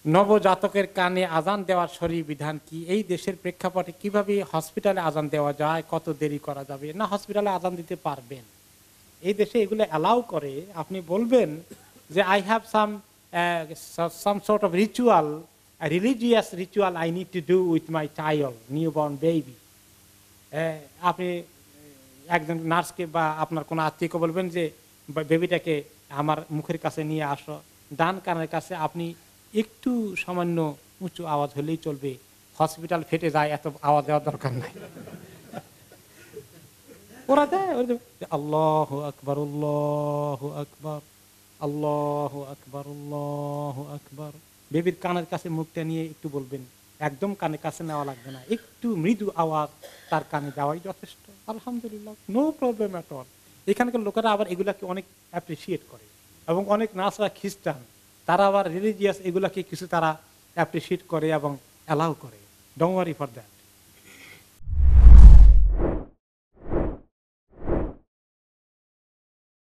নবজাতকের কানে আজান দেওয়ার শরীর বিধান কি? এই দেশের প্রেক্ষাপটে কিভাবে হসপিটালে আজান দেওয়া যায়, কত দেরি করা যাবে? না, হসপিটালে আজান দিতে পারবেন। এই দেশে এগুলো অ্যালাউ করে। আপনি বলবেন যে I have some sort of ritual, religious ritual I need to do with my child, new born baby. আপনি একজন নার্সকে বা আপনার কোনো আত্মীয়কে বলবেন যে বেবিটাকে আমার মুখের কাছে নিয়ে আসো, ডান কানের কাছে। আপনি একটু সামান্য উঁচু আওয়াজ হলেই চলবে, হসপিটাল ফেটে যায়, এত আওয়াজ দেওয়ার দরকার নাই। ওরা দেয় আল্লাহু আকবার, আল্লাহু আকবার, আল্লাহু আকবার, আল্লাহু আকবার। বেবির কানের কাছে মুখটা নিয়ে একটু বলবেন, একদম কানের কাছে নেওয়া লাগবে না, একটু মৃদু আওয়াজ তার কানে দেওয়াই যথেষ্ট। আলহামদুলিল্লাহ, নো প্রবলেম এট অল। এখানকার লোকেরা আবার এগুলাকে অনেক অ্যাপ্রিসিয়েট করে, এবং অনেক নার্সরা খ্রিস্টান, তারা আবার রিলিজিয়াস এগুলাকে কিছু তারা অ্যাপ্রিসিয়েট করে এবং অ্যালাউ করে। Don't worry for that.